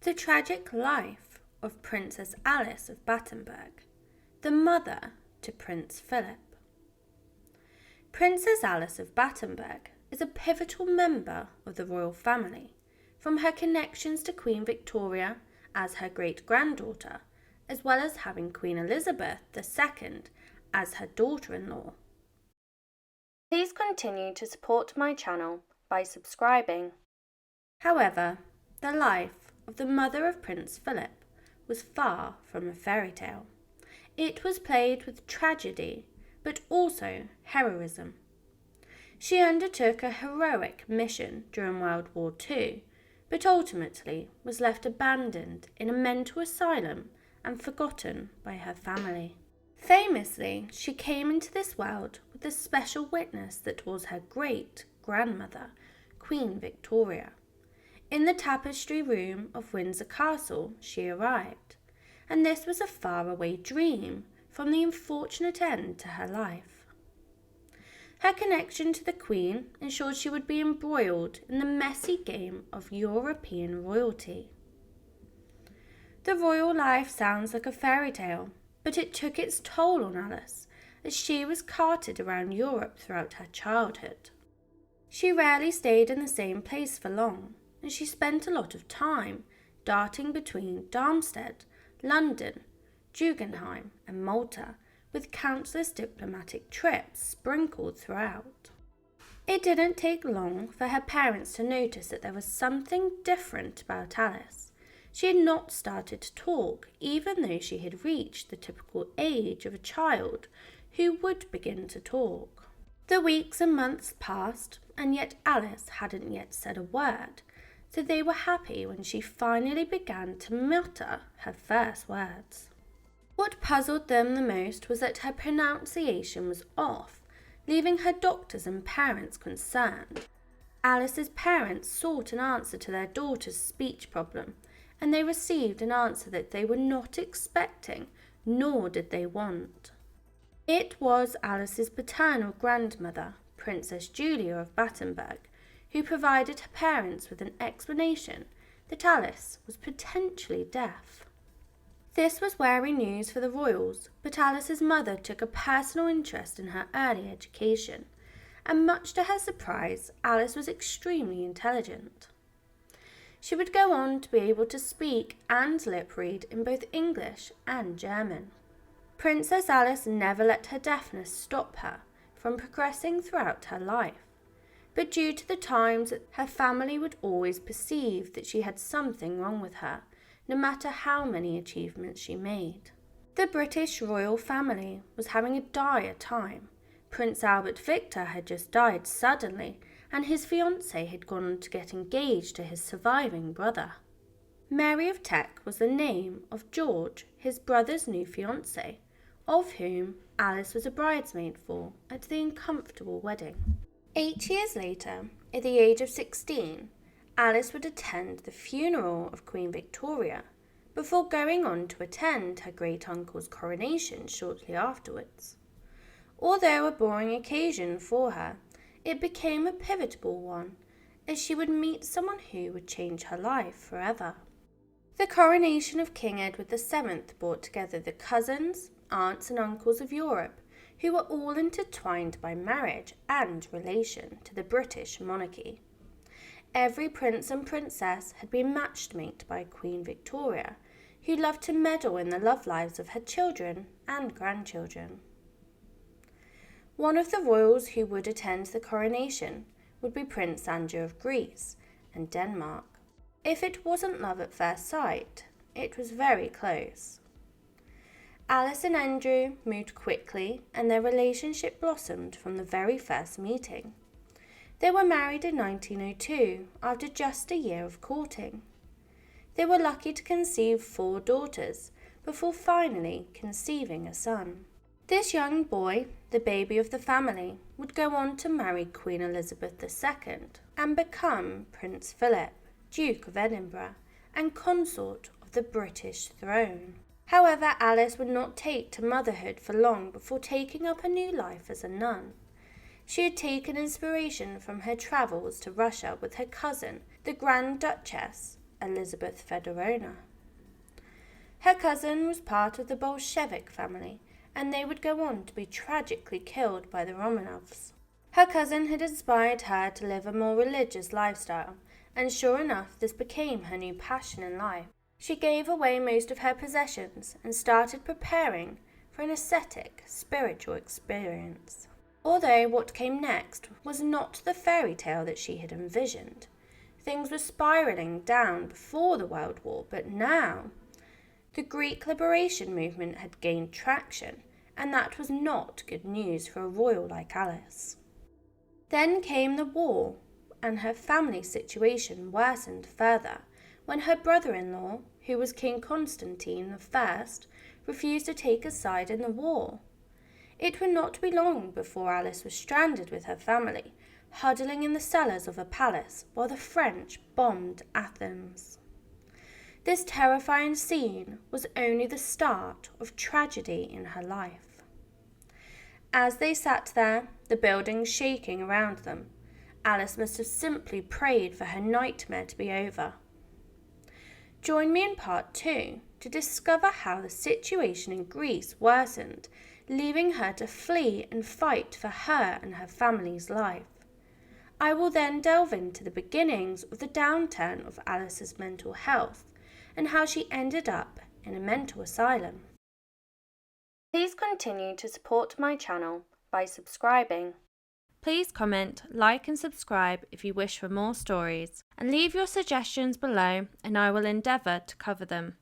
The tragic life of Princess Alice of Battenberg, the mother to Prince Philip. Princess Alice of Battenberg is a pivotal member of the royal family, from her connections to Queen Victoria as her great-granddaughter, as well as having Queen Elizabeth II as her daughter-in-law. Please continue to support my channel by subscribing. However, the life of the mother of Prince Philip was far from a fairy tale. It was played with tragedy, but also heroism. She undertook a heroic mission during World War II, but ultimately was left abandoned in a mental asylum and forgotten by her family. Famously, she came into this world with a special witness that was her great-grandmother, Queen Victoria. In the tapestry room of Windsor Castle she arrived, and this was a faraway dream from the unfortunate end to her life. Her connection to the Queen ensured she would be embroiled in the messy game of European royalty. The royal life sounds like a fairy tale, but it took its toll on Alice as she was carted around Europe throughout her childhood. She rarely stayed in the same place for long, and she spent a lot of time darting between Darmstadt, London, Guggenheim and Malta, with countless diplomatic trips sprinkled throughout. It didn't take long for her parents to notice that there was something different about Alice. She had not started to talk, even though she had reached the typical age of a child who would begin to talk. The weeks and months passed, and yet Alice hadn't yet said a word, so they were happy when she finally began to mutter her first words. What puzzled them the most was that her pronunciation was off, leaving her doctors and parents concerned. Alice's parents sought an answer to their daughter's speech problem, and they received an answer that they were not expecting, nor did they want. It was Alice's paternal grandmother, Princess Julia of Battenberg, who provided her parents with an explanation that Alice was potentially deaf. This was wary news for the royals, but Alice's mother took a personal interest in her early education, and much to her surprise, Alice was extremely intelligent. She would go on to be able to speak and lip read in both English and German. Princess Alice never let her deafness stop her from progressing throughout her life, but due to the times that her family would always perceive that she had something wrong with her, no matter how many achievements she made. The British royal family was having a dire time. Prince Albert Victor had just died suddenly, and his fiancée had gone on to get engaged to his surviving brother. Mary of Teck was the name of George, his brother's new fiancée, of whom Alice was a bridesmaid for at the uncomfortable wedding. 8 years later, at the age of 16, Alice would attend the funeral of Queen Victoria before going on to attend her great-uncle's coronation shortly afterwards. Although a boring occasion for her, it became a pivotal one, as she would meet someone who would change her life forever. The coronation of King Edward VII brought together the cousins, aunts and uncles of Europe, who were all intertwined by marriage and relation to the British monarchy. Every prince and princess had been matched-made by Queen Victoria, who loved to meddle in the love lives of her children and grandchildren. One of the royals who would attend the coronation would be Prince Andrew of Greece and Denmark. If it wasn't love at first sight, it was very close. Alice and Andrew moved quickly, and their relationship blossomed from the very first meeting. They were married in 1902 after just a year of courting. They were lucky to conceive 4 daughters before finally conceiving a son. This young boy, the baby of the family, would go on to marry Queen Elizabeth II and become Prince Philip, Duke of Edinburgh and consort of the British throne. However, Alice would not take to motherhood for long before taking up a new life as a nun. She had taken inspiration from her travels to Russia with her cousin, the Grand Duchess Elizabeth Fedorovna. Her cousin was part of the Bolshevik family, and they would go on to be tragically killed by the Romanovs. Her cousin had inspired her to live a more religious lifestyle, and sure enough, this became her new passion in life. She gave away most of her possessions and started preparing for an ascetic, spiritual experience. Although what came next was not the fairy tale that she had envisioned. Things were spiraling down before the World War, but now the Greek liberation movement had gained traction, and that was not good news for a royal like Alice. Then came the war, and her family situation worsened further when her brother-in-law, who was King Constantine I, refused to take a side in the war. It would not be long before Alice was stranded with her family, huddling in the cellars of a palace while the French bombed Athens. This terrifying scene was only the start of tragedy in her life. As they sat there, the buildings shaking around them, Alice must have simply prayed for her nightmare to be over. Join me in part 2 to discover how the situation in Greece worsened, leaving her to flee and fight for her and her family's life. I will then delve into the beginnings of the downturn of Alice's mental health and how she ended up in a mental asylum. Please continue to support my channel by subscribing. Please comment, like and subscribe if you wish for more stories, and leave your suggestions below and I will endeavour to cover them.